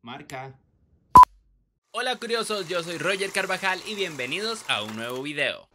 Marca. Hola curiosos, yo soy Roger Carvajal y bienvenidos a un nuevo video.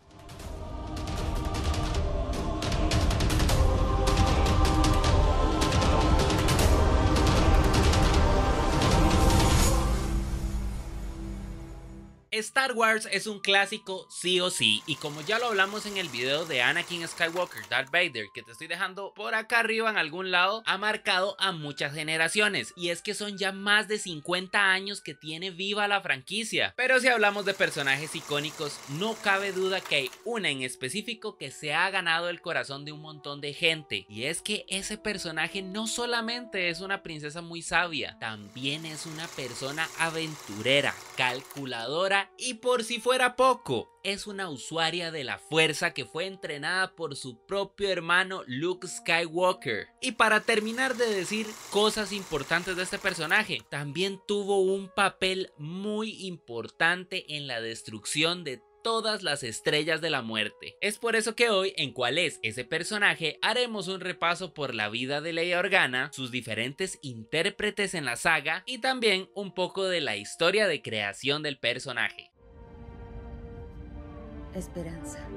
Star Wars es un clásico sí o sí, y como ya lo hablamos en el video de Anakin Skywalker, Darth Vader, que te estoy dejando por acá arriba en algún lado, ha marcado a muchas generaciones, y es que son ya más de 50 años que tiene viva la franquicia. Pero si hablamos de personajes icónicos, no cabe duda que hay una en específico que se ha ganado el corazón de un montón de gente, y es que ese personaje no solamente es una princesa muy sabia, también es una persona aventurera, calculadora, y por si fuera poco, es una usuaria de la fuerza que fue entrenada por su propio hermano Luke Skywalker. Y para terminar de decir cosas importantes de este personaje, también tuvo un papel muy importante en la destrucción de todas las estrellas de la muerte. Es por eso que hoy en ¿Cuál es ese personaje? Haremos un repaso por la vida de Leia Organa, sus diferentes intérpretes en la saga y también un poco de la historia de creación del personaje. Esperanza.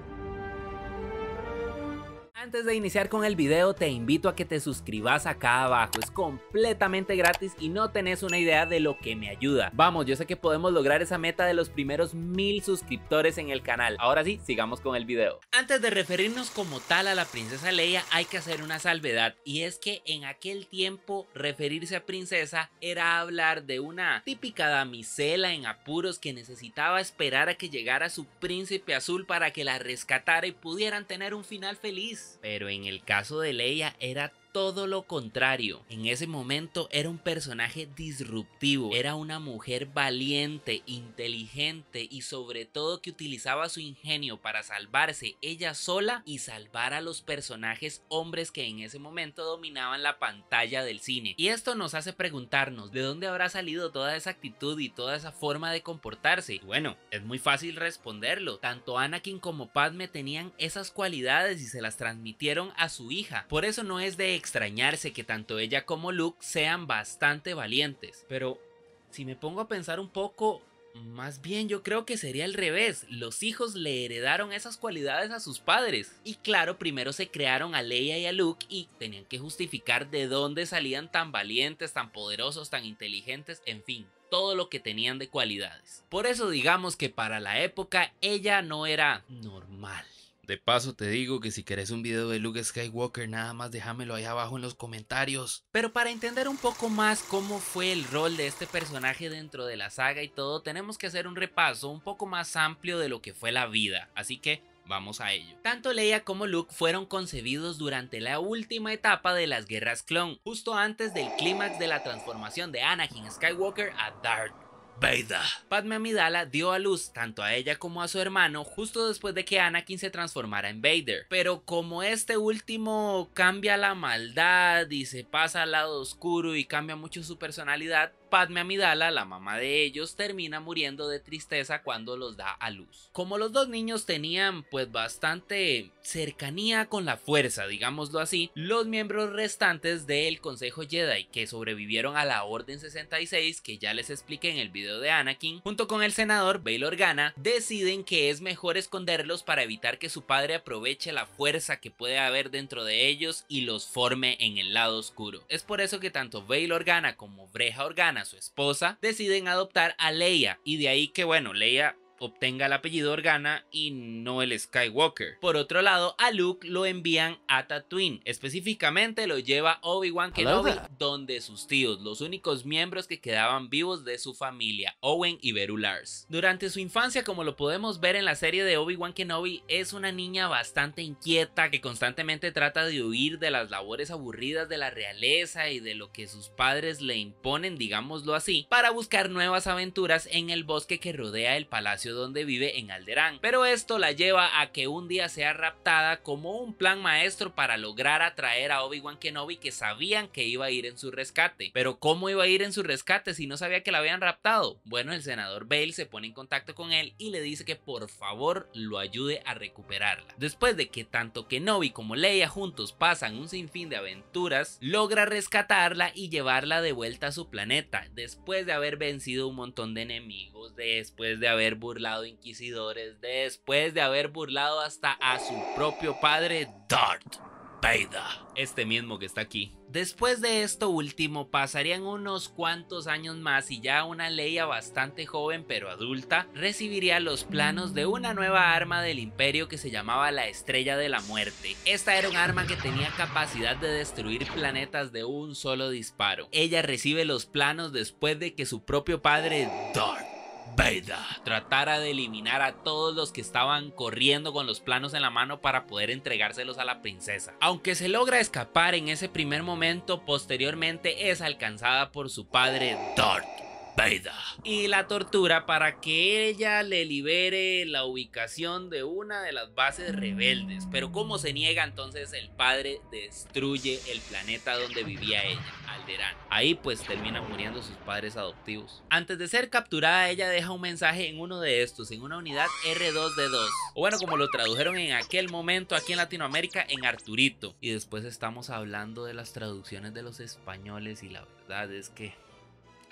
Antes de iniciar con el video, te invito a que te suscribas acá abajo, es completamente gratis y no tenés una idea de lo que me ayuda. Vamos, yo sé que podemos lograr esa meta de los primeros 1000 suscriptores en el canal. Ahora sí, sigamos con el video. Antes de referirnos como tal a la princesa Leia, hay que hacer una salvedad, y es que en aquel tiempo referirse a princesa era hablar de una típica damisela en apuros que necesitaba esperar a que llegara su príncipe azul para que la rescatara y pudieran tener un final feliz. Pero en el caso de Leia era todo lo contrario. En ese momento era un personaje disruptivo, era una mujer valiente, inteligente y sobre todo que utilizaba su ingenio para salvarse ella sola y salvar a los personajes hombres que en ese momento dominaban la pantalla del cine. Y esto nos hace preguntarnos de dónde habrá salido toda esa actitud y toda esa forma de comportarse. Y bueno, es muy fácil responderlo. Tanto Anakin como Padme tenían esas cualidades y se las transmitieron a su hija. Por eso no es de extrañarse que tanto ella como Luke sean bastante valientes. Pero si me pongo a pensar un poco, más bien yo creo que sería al revés. Los hijos le heredaron esas cualidades a sus padres. Y claro, primero se crearon a Leia y a Luke y tenían que justificar de dónde salían tan valientes, tan poderosos, tan inteligentes, en fin, todo lo que tenían de cualidades. Por eso digamos que para la época ella no era normal. De paso te digo que si querés un video de Luke Skywalker, nada más déjamelo ahí abajo en los comentarios. Pero para entender un poco más cómo fue el rol de este personaje dentro de la saga y todo, tenemos que hacer un repaso un poco más amplio de lo que fue la vida. Así que vamos a ello. Tanto Leia como Luke fueron concebidos durante la última etapa de las guerras clon, justo antes del clímax de la transformación de Anakin Skywalker a Darth Vader. Padme Amidala dio a luz tanto a ella como a su hermano justo después de que Anakin se transformara en Vader, pero como este último cambia la maldad y se pasa al lado oscuro y cambia mucho su personalidad, Padme Amidala, la mamá de ellos, termina muriendo de tristeza cuando los da a luz. Como los dos niños tenían pues bastante cercanía con la fuerza, digámoslo así, los miembros restantes del Consejo Jedi que sobrevivieron a la Orden 66, que ya les expliqué en el video de Anakin, junto con el senador Bail Organa, deciden que es mejor esconderlos para evitar que su padre aproveche la fuerza que puede haber dentro de ellos y los forme en el lado oscuro. Es por eso que tanto Bail Organa como Breha Organa, su esposa, deciden adoptar a Leia, y de ahí que bueno, Leia obtenga el apellido Organa y no el Skywalker. Por otro lado, a Luke lo envían a Tatooine, específicamente lo lleva Obi-Wan Kenobi, donde sus tíos, los únicos miembros que quedaban vivos de su familia, Owen y Beru Lars. Durante su infancia, como lo podemos ver en la serie de Obi-Wan Kenobi, es una niña bastante inquieta que constantemente trata de huir de las labores aburridas de la realeza y de lo que sus padres le imponen, digámoslo así, para buscar nuevas aventuras en el bosque que rodea el palacio palacio donde vive en Alderaan, pero esto la lleva a que un día sea raptada como un plan maestro para lograr atraer a Obi-Wan Kenobi, que sabían que iba a ir en su rescate. Pero ¿cómo iba a ir en su rescate si no sabía que la habían raptado? Bueno, el senador Bail se pone en contacto con él y le dice que por favor lo ayude a recuperarla. Después de que tanto Kenobi como Leia juntos pasan un sinfín de aventuras, logra rescatarla y llevarla de vuelta a su planeta, después de haber vencido un montón de enemigos, después de haber burlado inquisidores, después de haber burlado hasta a su propio padre Darth Vader, este mismo que está aquí. Después de esto último pasarían unos cuantos años más y ya una Leia bastante joven pero adulta recibiría los planos de una nueva arma del Imperio que se llamaba la Estrella de la Muerte. Esta era un arma que tenía capacidad de destruir planetas de un solo disparo. Ella recibe los planos después de que su propio padre Darth Vader tratara de eliminar a todos los que estaban corriendo con los planos en la mano para poder entregárselos a la princesa. Aunque se logra escapar en ese primer momento, posteriormente es alcanzada por su padre Darth Vader y la tortura para que ella le libere la ubicación de una de las bases rebeldes. Pero como se niega, entonces el padre destruye el planeta donde vivía ella, Alderaan. Ahí pues terminan muriendo sus padres adoptivos. Antes de ser capturada, ella deja un mensaje en uno de estos, en una unidad R2D2, o bueno, como lo tradujeron en aquel momento aquí en Latinoamérica, en Arturito. Y después estamos hablando de las traducciones de los españoles y la verdad es que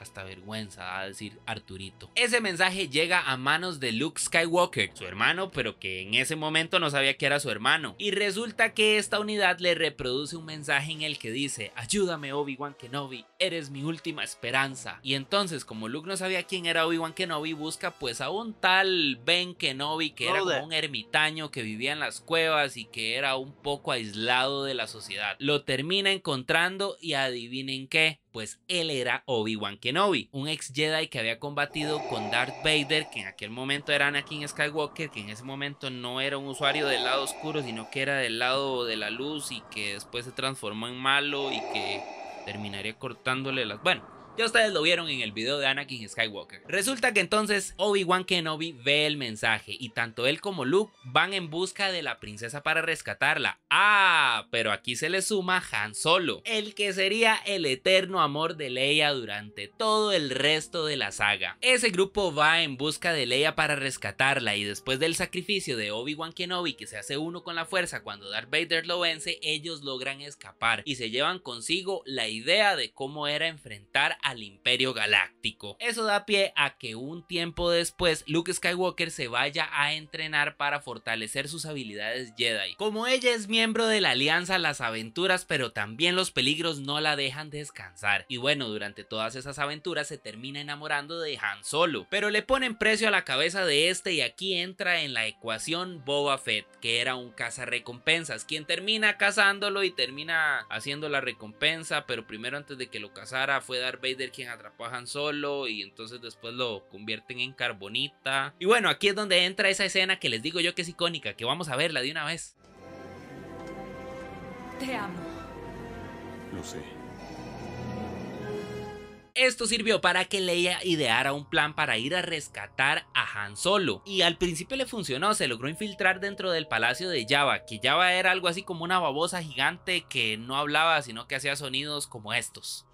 hasta vergüenza da decir Arturito. Ese mensaje llega a manos de Luke Skywalker, su hermano, pero que en ese momento no sabía que era su hermano. Y resulta que esta unidad le reproduce un mensaje en el que dice: ayúdame, Obi-Wan Kenobi, eres mi última esperanza. Y entonces, como Luke no sabía quién era Obi-Wan Kenobi, busca pues a un tal Ben Kenobi, que era como un ermitaño que vivía en las cuevas y que era un poco aislado de la sociedad. Lo termina encontrando y adivinen qué, pues él era Obi-Wan Kenobi, un ex Jedi que había combatido con Darth Vader, que en aquel momento era Anakin Skywalker, que en ese momento no era un usuario del lado oscuro, sino que era del lado de la luz y que después se transformó en malo y que terminaría cortándole las... Bueno, ya ustedes lo vieron en el video de Anakin Skywalker. Resulta que entonces Obi-Wan Kenobi ve el mensaje y tanto él como Luke van en busca de la princesa para rescatarla. Ah, pero aquí se le suma Han Solo, el que sería el eterno amor de Leia durante todo el resto de la saga. Ese grupo va en busca de Leia para rescatarla y después del sacrificio de Obi-Wan Kenobi, que se hace uno con la fuerza cuando Darth Vader lo vence, ellos logran escapar y se llevan consigo la idea de cómo era enfrentar al Imperio Galáctico. Eso da pie a que un tiempo después Luke Skywalker se vaya a entrenar para fortalecer sus habilidades Jedi. Como ella es miembro de la Alianza, las aventuras pero también los peligros no la dejan descansar. Y bueno, durante todas esas aventuras se termina enamorando de Han Solo, pero le ponen precio a la cabeza de este y aquí entra en la ecuación Boba Fett, que era un cazarrecompensas, quien termina cazándolo y termina haciendo la recompensa, pero primero antes de que lo cazara fue Darth Vader quien atrapó a Han Solo y entonces después lo convierten en carbonita. Y bueno, aquí es donde entra esa escena que les digo yo que es icónica, que vamos a verla de una vez. Te amo. Lo sé. Esto sirvió para que Leia ideara un plan para ir a rescatar a Han Solo y al principio le funcionó, se logró infiltrar dentro del palacio de Jabba, que Jabba era algo así como una babosa gigante que no hablaba sino que hacía sonidos como estos.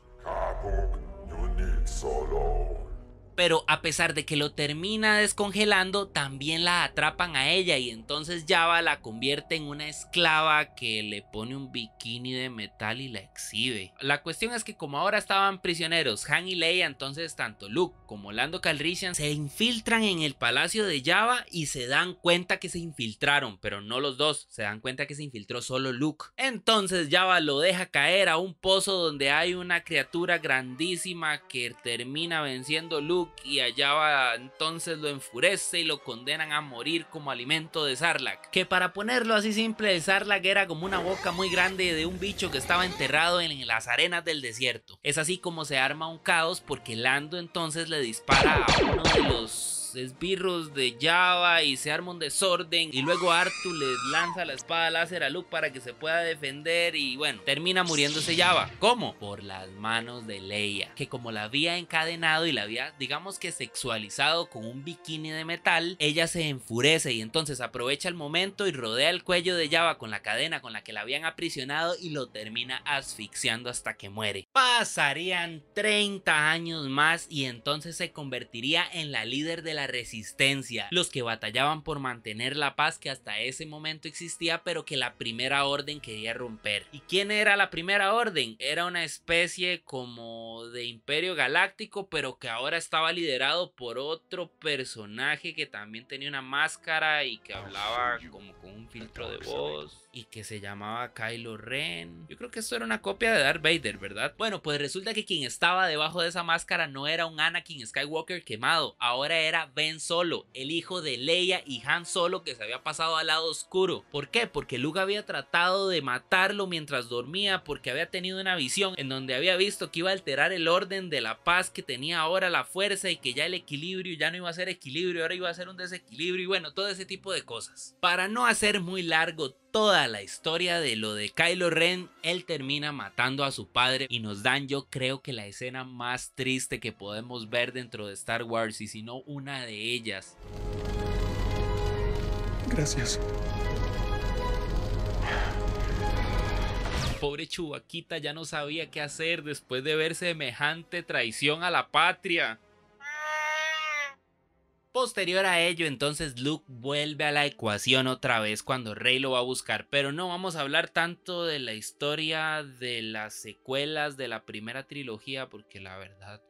Pero a pesar de que lo termina descongelando, también la atrapan a ella y entonces Jabba la convierte en una esclava que le pone un bikini de metal y la exhibe. La cuestión es que como ahora estaban prisioneros Han y Leia, entonces tanto Luke como Lando Calrissian se infiltran en el palacio de Jabba y se dan cuenta que se infiltraron, pero no los dos, se dan cuenta que se infiltró solo Luke. Entonces Jabba lo deja caer a un pozo donde hay una criatura grandísima que termina venciendo a Luke y allá va, entonces lo enfurece y lo condenan a morir como alimento de Sarlacc, que para ponerlo así simple, el Sarlacc era como una boca muy grande de un bicho que estaba enterrado en las arenas del desierto. Es así como se arma un caos porque Lando entonces le dispara a uno de los los esbirros de Jabba y se arma un desorden, y luego Artu le lanza la espada láser a Luke para que se pueda defender y bueno, termina muriéndose Jabba. ¿Cómo? Por las manos de Leia, que como la había encadenado y la había, digamos que sexualizado con un bikini de metal, ella se enfurece y entonces aprovecha el momento y rodea el cuello de Jabba con la cadena con la que la habían aprisionado y lo termina asfixiando hasta que muere. Pasarían 30 años más y entonces se convertiría en la líder de la resistencia, los que batallaban por mantener la paz que hasta ese momento existía pero que la Primera Orden quería romper. ¿Y quién era la Primera Orden? Era una especie como de imperio galáctico pero que ahora estaba liderado por otro personaje que también tenía una máscara y que hablaba como con un filtro de voz y que se llamaba Kylo Ren. Yo creo que esto era una copia de Darth Vader, ¿verdad? Bueno, pues resulta que quien estaba debajo de esa máscara no era un Anakin Skywalker quemado, ahora era Ben Solo, el hijo de Leia y Han Solo que se había pasado al lado oscuro. ¿Por qué? Porque Luke había tratado de matarlo mientras dormía porque había tenido una visión en donde había visto que iba a alterar el orden de la paz que tenía ahora la fuerza y que ya el equilibrio ya no iba a ser equilibrio, ahora iba a ser un desequilibrio y bueno, todo ese tipo de cosas. Para no hacer muy largo toda la historia de lo de Kylo Ren, él termina matando a su padre y nos dan, yo creo que la escena más triste que podemos ver dentro de Star Wars, y si no una de ellas. Gracias. Pobre Chewbacquita ya no sabía qué hacer después de ver semejante traición a la patria. Posterior a ello, entonces Luke vuelve a la ecuación otra vez cuando Rey lo va a buscar, pero no vamos a hablar tanto de la historia de las secuelas de la primera trilogía porque la verdad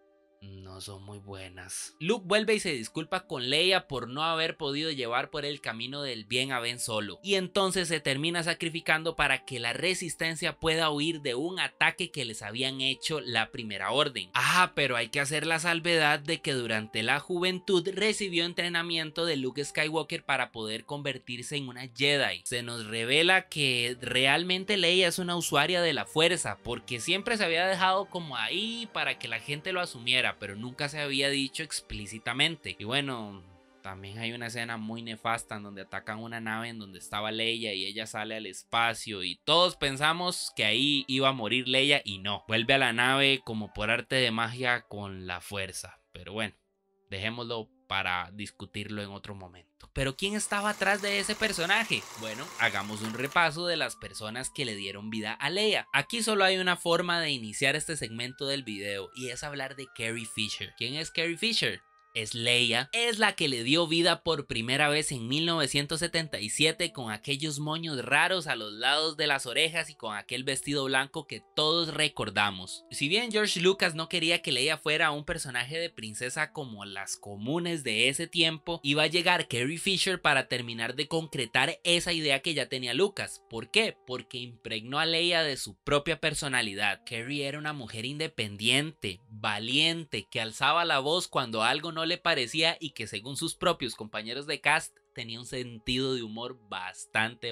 no son muy buenas. Luke vuelve y se disculpa con Leia por no haber podido llevar por el camino del bien a Ben Solo, y entonces se termina sacrificando para que la resistencia pueda huir de un ataque que les habían hecho la Primera Orden. Pero hay que hacer la salvedad de que durante la juventud recibió entrenamiento de Luke Skywalker para poder convertirse en una Jedi. Se nos revela que realmente Leia es una usuaria de la fuerza porque siempre se había dejado como ahí para que la gente lo asumiera, pero nunca se había dicho explícitamente. Y bueno, también hay una escena muy nefasta en donde atacan una nave en donde estaba Leia y ella sale al espacio y todos pensamos que ahí iba a morir Leia y no, vuelve a la nave como por arte de magia con la fuerza. Pero bueno, dejémoslo para discutirlo en otro momento. ¿Pero quién estaba atrás de ese personaje? Bueno, hagamos un repaso de las personas que le dieron vida a Leia. Aquí solo hay una forma de iniciar este segmento del video y es hablar de Carrie Fisher. ¿Quién es Carrie Fisher? Es Leia, es la que le dio vida por primera vez en 1977 con aquellos moños raros a los lados de las orejas y con aquel vestido blanco que todos recordamos. Si bien George Lucas no quería que Leia fuera un personaje de princesa como las comunes de ese tiempo, iba a llegar Carrie Fisher para terminar de concretar esa idea que ya tenía Lucas. ¿Por qué? Porque impregnó a Leia de su propia personalidad. Carrie era una mujer independiente, valiente, que alzaba la voz cuando algo no le parecía y que según sus propios compañeros de cast tenía un sentido de humor bastante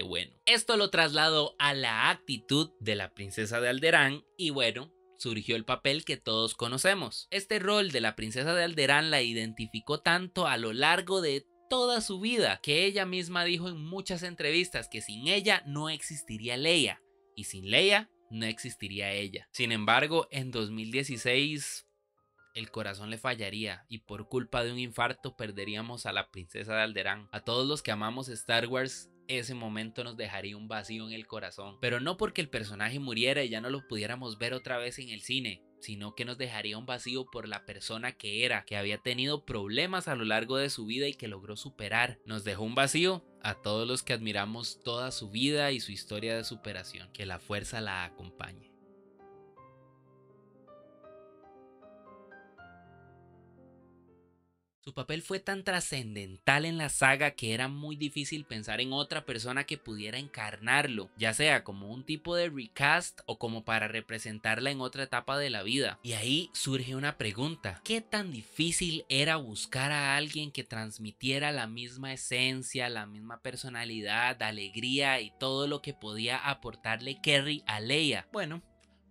bueno. Esto lo trasladó a la actitud de la princesa de Alderaan y bueno, surgió el papel que todos conocemos. Este rol de la princesa de Alderaan la identificó tanto a lo largo de toda su vida que ella misma dijo en muchas entrevistas que sin ella no existiría Leia y sin Leia no existiría ella. Sin embargo, en 2016 el corazón le fallaría y por culpa de un infarto perderíamos a la princesa de Alderaan. A todos los que amamos Star Wars, ese momento nos dejaría un vacío en el corazón, pero no porque el personaje muriera y ya no lo pudiéramos ver otra vez en el cine, sino que nos dejaría un vacío por la persona que era, que había tenido problemas a lo largo de su vida y que logró superar. Nos dejó un vacío a todos los que admiramos toda su vida y su historia de superación. Que la fuerza la acompañe. Su papel fue tan trascendental en la saga que era muy difícil pensar en otra persona que pudiera encarnarlo, ya sea como un tipo de recast o como para representarla en otra etapa de la vida. Y ahí surge una pregunta: ¿qué tan difícil era buscar a alguien que transmitiera la misma esencia, la misma personalidad, alegría y todo lo que podía aportarle Carrie a Leia? Bueno,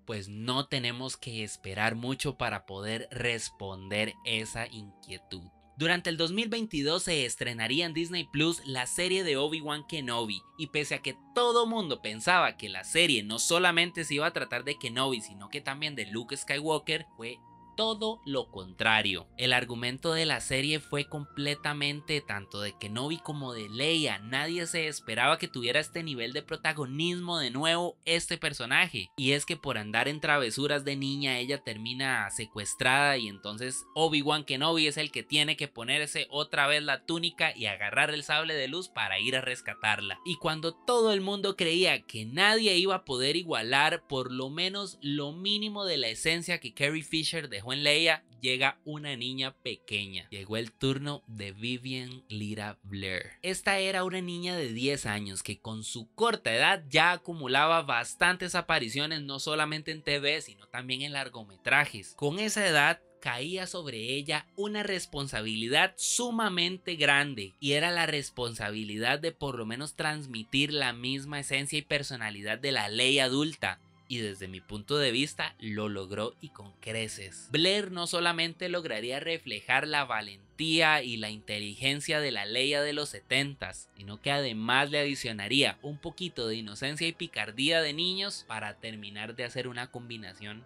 pues no tenemos que esperar mucho para poder responder esa inquietud. Durante el 2022 se estrenaría en Disney Plus la serie de Obi-Wan Kenobi, y pese a que todo mundo pensaba que la serie no solamente se iba a tratar de Kenobi, sino que también de Luke Skywalker, fue todo lo contrario. El argumento de la serie fue completamente tanto de Kenobi como de Leia. Nadie se esperaba que tuviera este nivel de protagonismo de nuevo este personaje. Y es que por andar en travesuras de niña ella termina secuestrada, y entonces Obi-Wan Kenobi es el que tiene que ponerse otra vez la túnica y agarrar el sable de luz para ir a rescatarla. Y cuando todo el mundo creía que nadie iba a poder igualar por lo menos lo mínimo de la esencia que Carrie Fisher dejó en Leia, llega una niña pequeña. Llegó el turno de Vivien Lyra Blair. Esta era una niña de 10 años que con su corta edad ya acumulaba bastantes apariciones, no solamente en TV sino también en largometrajes. Con esa edad caía sobre ella una responsabilidad sumamente grande, y era la responsabilidad de por lo menos transmitir la misma esencia y personalidad de la Leia adulta. Y desde mi punto de vista lo logró, y con creces. Blair no solamente lograría reflejar la valentía y la inteligencia de la Leia de los 70s, sino que además le adicionaría un poquito de inocencia y picardía de niños para terminar de hacer una combinación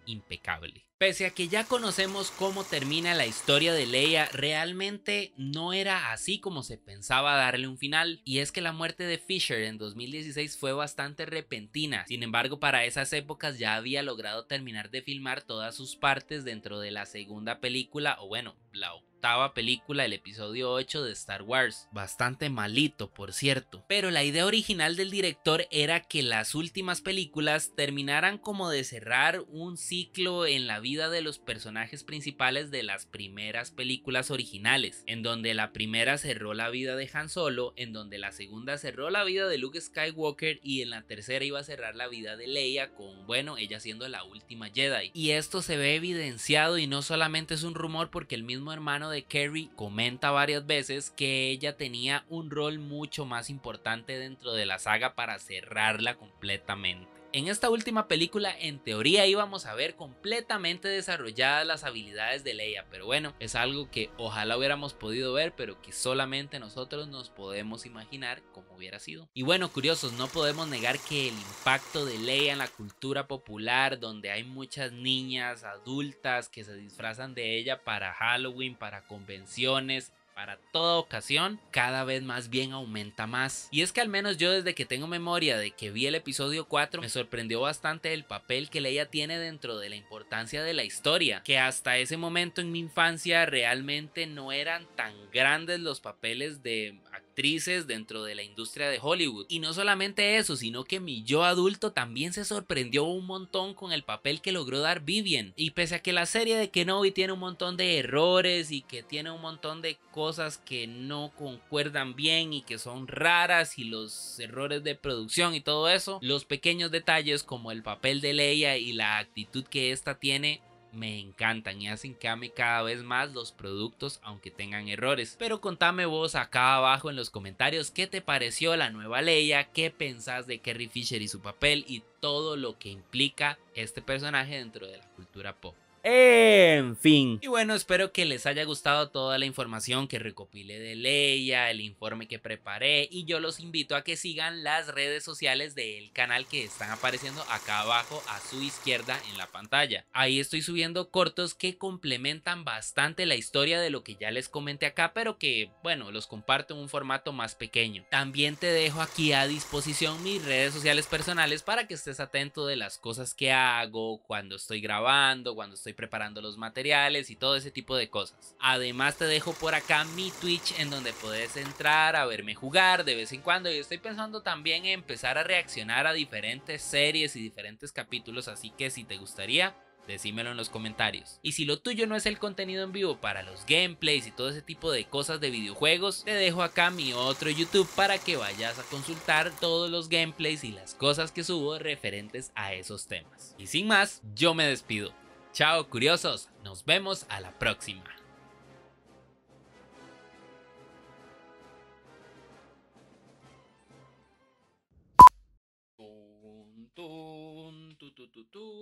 impecable. Pese a que ya conocemos cómo termina la historia de Leia, realmente no era así como se pensaba darle un final, y es que la muerte de Fisher en 2016 fue bastante repentina. Sin embargo, para esas épocas ya había logrado terminar de filmar todas sus partes dentro de la segunda película, o bueno, la octava película, el episodio 8 de Star Wars. Bastante malito, por cierto. Pero la idea original del director era que las últimas películas terminaran como de cerrar un ciclo en la vida de los personajes principales de las primeras películas originales, en donde la primera cerró la vida de Han Solo, en donde la segunda cerró la vida de Luke Skywalker, y en la tercera iba a cerrar la vida de Leia con, bueno, ella siendo la última Jedi. Y esto se ve evidenciado, y no solamente es un rumor, porque el mismo hermano de Carrie comenta varias veces que ella tenía un rol mucho más importante dentro de la saga para cerrarla completamente. En esta última película, en teoría, íbamos a ver completamente desarrolladas las habilidades de Leia, pero bueno, es algo que ojalá hubiéramos podido ver, pero que solamente nosotros nos podemos imaginar cómo hubiera sido. Y bueno, curiosos, no podemos negar que el impacto de Leia en la cultura popular, donde hay muchas niñas adultas que se disfrazan de ella para Halloween, para convenciones, para toda ocasión, cada vez más bien aumenta más. Y es que al menos yo, desde que tengo memoria de que vi el episodio 4, me sorprendió bastante el papel que Leia tiene dentro de la importancia de la historia, que hasta ese momento en mi infancia realmente no eran tan grandes los papeles de actrices dentro de la industria de Hollywood. Y no solamente eso, sino que mi yo adulto también se sorprendió un montón con el papel que logró dar Vivien. Y pese a que la serie de Kenobi tiene un montón de errores y que tiene un montón de cosas que no concuerdan bien y que son raras, y los errores de producción y todo eso, los pequeños detalles como el papel de Leia y la actitud que esta tiene me encantan y hacen que ame cada vez más los productos, aunque tengan errores. Pero contame vos acá abajo en los comentarios qué te pareció la nueva Leia, qué pensás de Carrie Fisher y su papel y todo lo que implica este personaje dentro de la cultura pop. En fin. Y bueno, espero que les haya gustado toda la información que recopilé de Leia, el informe que preparé, y yo los invito a que sigan las redes sociales del canal que están apareciendo acá abajo a su izquierda en la pantalla. Ahí estoy subiendo cortos que complementan bastante la historia de lo que ya les comenté acá, pero que, bueno, los comparto en un formato más pequeño. También te dejo aquí a disposición mis redes sociales personales para que estés atento de las cosas que hago, cuando estoy grabando, cuando estoy preparando los materiales y todo ese tipo de cosas. Además te dejo por acá mi Twitch, en donde puedes entrar a verme jugar de vez en cuando, y estoy pensando también en empezar a reaccionar a diferentes series y diferentes capítulos, así que si te gustaría, decímelo en los comentarios. Y si lo tuyo no es el contenido en vivo para los gameplays y todo ese tipo de cosas de videojuegos, te dejo acá mi otro YouTube para que vayas a consultar todos los gameplays y las cosas que subo referentes a esos temas. Y sin más, yo me despido. Chao curiosos, nos vemos a la próxima. Tun, tun, tu, tu, tu, tu.